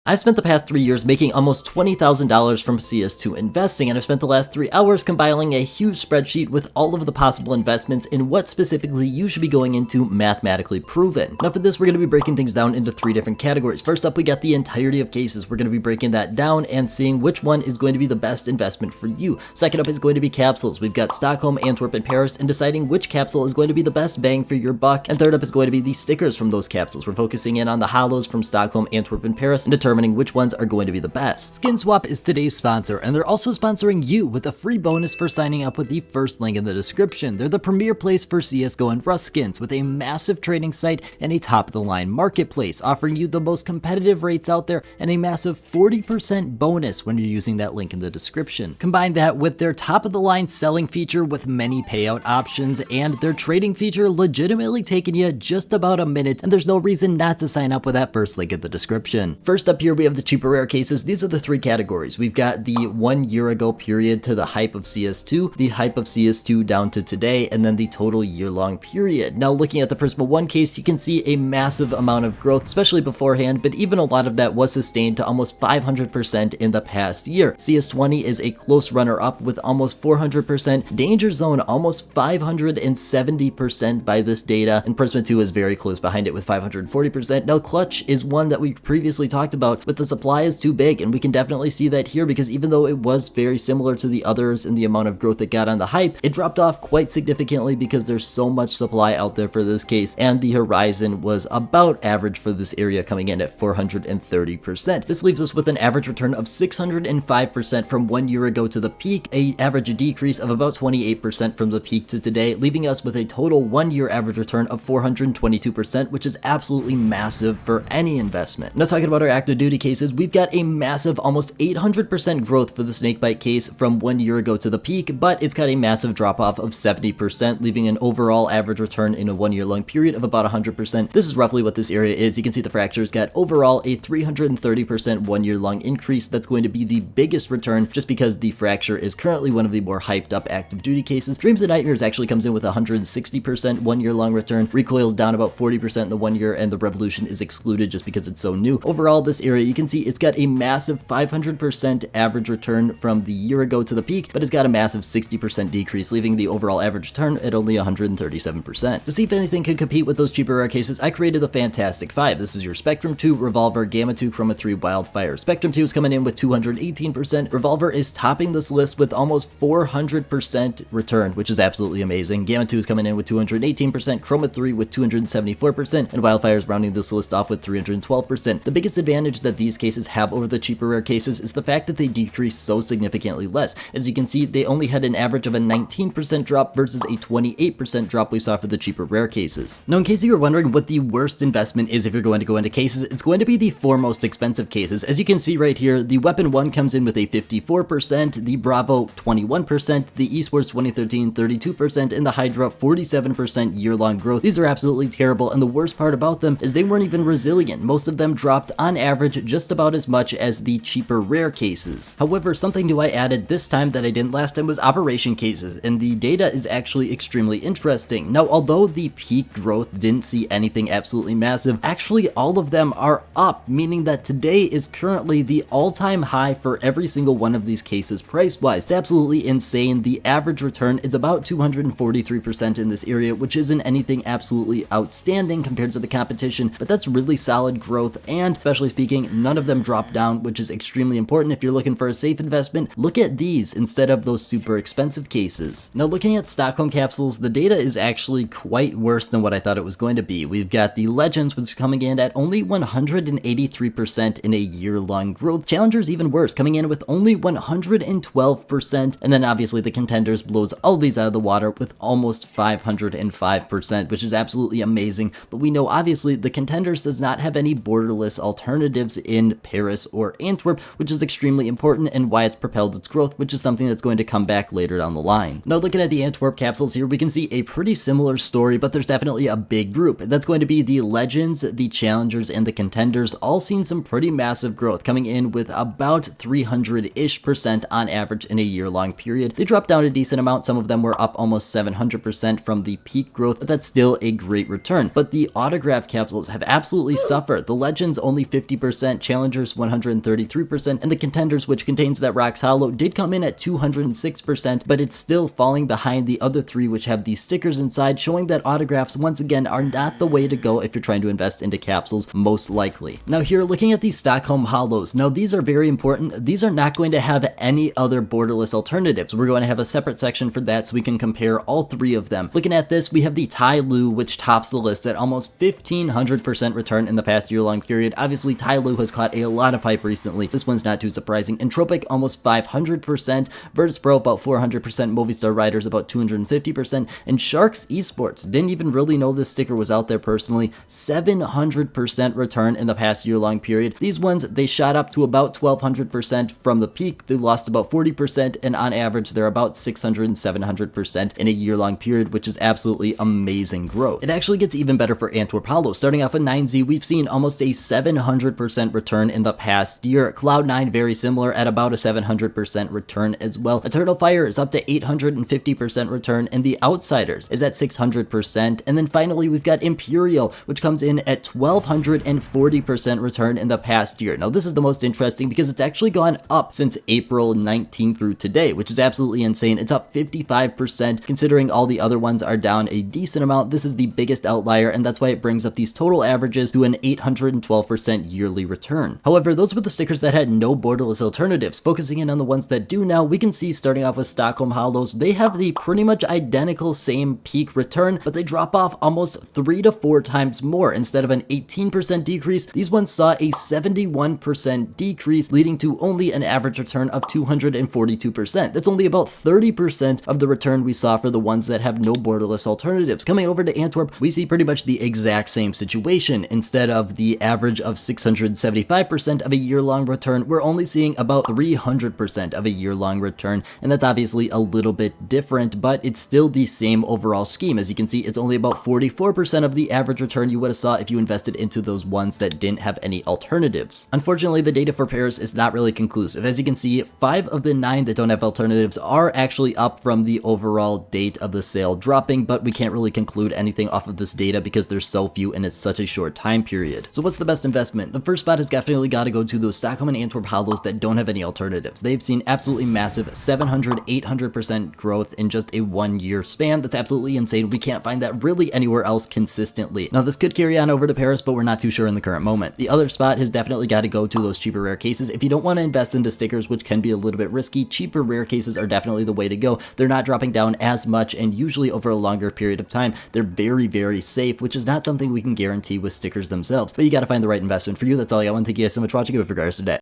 I've spent the past 3 years making almost $20,000 from CS2 investing, and I've spent the last 3 hours compiling a huge spreadsheet with all of the possible investments and what specifically you should be going into mathematically proven. Now for this, we're going to be breaking things down into 3 different categories. First up, we got the entirety of cases. We're going to be breaking that down and seeing which one is going to be the best investment for you. Second up is going to be capsules. We've got Stockholm, Antwerp, and Paris, and deciding which capsule is going to be the best bang for your buck. And third up is going to be the stickers from those capsules. We're focusing in on the hollows from Stockholm, Antwerp, and Paris, and determining which ones are going to be the best. SkinSwap is today's sponsor, and they're also sponsoring you with a free bonus for signing up with the first link in the description. They're the premier place for CSGO and Rust skins, with a massive trading site and a top-of-the-line marketplace, offering you the most competitive rates out there and a massive 40% bonus when you're using that link in the description. Combine that with their top-of-the-line selling feature with many payout options, and their trading feature legitimately taking you just about a minute, and there's no reason not to sign up with that first link in the description. First up here, we have the cheaper rare cases. These are the 3 categories. We've got the 1 year ago period to the hype of CS2, the hype of CS2 down to today, and then the total year-long period. Now looking at the Prisma 1 case, you can see a massive amount of growth, especially beforehand, but even a lot of that was sustained to almost 500% in the past year. CS20 is a close runner-up with almost 400%, Danger Zone almost 570% by this data, and Prisma 2 is very close behind it with 540%. Now Clutch is one that we previously talked about, but the supply is too big, and we can definitely see that here because even though it was very similar to the others in the amount of growth it got on the hype, it dropped off quite significantly because there's so much supply out there for this case, and the horizon was about average for this area, coming in at 430%. This leaves us with an average return of 605% from 1 year ago to the peak, a average decrease of about 28% from the peak to today, leaving us with a total 1 year average return of 422%, which is absolutely massive for any investment. Now talking about our active duty cases, we've got a massive almost 800% growth for the snakebite case from 1 year ago to the peak, but it's got a massive drop off of 70%, leaving an overall average return in a 1 year long period of about 100%. This is roughly what this area is. You can see the fractures got overall a 330% 1 year long increase. That's going to be the biggest return just because the fracture is currently one of the more hyped up active duty cases. Dreams and Nightmares actually comes in with 160% 1 year long return. Recoil's down about 40% in the 1 year, and the Revolution is excluded just because it's so new. Overall, this area, you can see it's got a massive 500% average return from the year ago to the peak, but it's got a massive 60% decrease, leaving the overall average return at only 137%. To see if anything could compete with those cheaper rare cases, I created the Fantastic 5. This is your Spectrum 2, Revolver, Gamma 2, Chroma 3, Wildfire. Spectrum 2 is coming in with 218%. Revolver is topping this list with almost 400% return, which is absolutely amazing. Gamma 2 is coming in with 218%, Chroma 3 with 274%, and Wildfire is rounding this list off with 312%. The biggest advantage that these cases have over the cheaper rare cases is the fact that they decrease so significantly less. As you can see, they only had an average of a 19% drop versus a 28% drop we saw for the cheaper rare cases. Now, in case you were wondering what the worst investment is if you're going to go into cases, it's going to be the 4 most expensive cases. As you can see right here, the Weapon 1 comes in with a 54%, the Bravo 21%, the Esports 2013 32%, and the Hydra 47% year-long growth. These are absolutely terrible, and the worst part about them is they weren't even resilient. Most of them dropped on average just about as much as the cheaper rare cases. However, something new I added this time that I didn't last time was operation cases, and the data is actually extremely interesting. Now, although the peak growth didn't see anything absolutely massive, actually all of them are up, meaning that today is currently the all-time high for every single one of these cases price-wise. It's absolutely insane. The average return is about 243% in this area, which isn't anything absolutely outstanding compared to the competition, but that's really solid growth, and especially speaking, none of them drop down, which is extremely important if you're looking for a safe investment. Look at these instead of those super expensive cases. Now, looking at Stockholm Capsules, the data is actually quite worse than what I thought it was going to be. We've got the Legends, which is coming in at only 183% in a year-long growth. Challengers even worse, coming in with only 112%, and then obviously the Contenders blows all these out of the water with almost 505%, which is absolutely amazing, but we know obviously the Contenders does not have any borderless alternatives in Paris or Antwerp, which is extremely important and why it's propelled its growth, which is something that's going to come back later down the line. Now, looking at the Antwerp Capsules here, we can see a pretty similar story, but there's definitely a big group. That's going to be the Legends, the Challengers, and the Contenders, all seen some pretty massive growth, coming in with about 300-ish% on average in a year-long period. They dropped down a decent amount. Some of them were up almost 700% from the peak growth, but that's still a great return. But the autograph capsules have absolutely suffered. The Legends only 50% 100%, challengers 133%, and the contenders, which contains that Rocks Hollow, did come in at 206%, but it's still falling behind the other three, which have these stickers inside, showing that autographs once again are not the way to go if you're trying to invest into capsules, most likely. Now here, looking at these Stockholm Hollows, now these are very important. These are not going to have any other borderless alternatives. We're going to have a separate section for that so we can compare all three of them. Looking at this, we have the Tai Lu, which tops the list at almost 1500% return in the past year-long period. Obviously, Tai Lu has caught a lot of hype recently. This one's not too surprising. Entropic, almost 500%. Virtus Pro, about 400%. Movistar Riders, about 250%. And Sharks Esports, didn't even really know this sticker was out there personally. 700% return in the past year-long period. These ones, they shot up to about 1200% from the peak. They lost about 40%, and on average, they're about 600 and 700% in a year-long period, which is absolutely amazing growth. It actually gets even better for Antwerp Hollow. Starting off with 9Z, we've seen almost a 700% return in the past year. Cloud9, very similar at about a 700% return as well. Eternal Fire is up to 850% return, and the Outsiders is at 600%. And then finally, we've got Imperial, which comes in at 1240% return in the past year. Now, this is the most interesting because it's actually gone up since April 19 through today, which is absolutely insane. It's up 55%, considering all the other ones are down a decent amount. This is the biggest outlier, and that's why it brings up these total averages to an 812% yearly return. However, those were the stickers that had no borderless alternatives. Focusing in on the ones that do now, we can see starting off with Stockholm Hollows, they have the pretty much identical same peak return, but they drop off almost 3 to 4 times more. Instead of an 18% decrease, these ones saw a 71% decrease, leading to only an average return of 242%. That's only about 30% of the return we saw for the ones that have no borderless alternatives. Coming over to Antwerp, we see pretty much the exact same situation. Instead of the average of 675% of a year-long return, we're only seeing about 300% of a year-long return, and that's obviously a little bit different, but it's still the same overall scheme. As you can see, it's only about 44% of the average return you would have saw if you invested into those ones that didn't have any alternatives. Unfortunately, the data for Paris is not really conclusive. As you can see, 5 of the 9 that don't have alternatives are actually up from the overall date of the sale dropping, but we can't really conclude anything off of this data because there's so few and it's such a short time period. So what's the best investment? The first spot has definitely got to go to those Stockholm and Antwerp Hollows that don't have any alternatives. They've seen absolutely massive 700, 800% growth in just a 1-year span. That's absolutely insane. We can't find that really anywhere else consistently. Now, this could carry on over to Paris, but we're not too sure in the current moment. The other spot has definitely got to go to those cheaper rare cases. If you don't want to invest into stickers, which can be a little bit risky, cheaper rare cases are definitely the way to go. They're not dropping down as much, and usually over a longer period of time, they're very, very safe, which is not something we can guarantee with stickers themselves. But you got to find the right investment for you. That's all I got. Thank you guys so much for watching. Have a great rest of the day.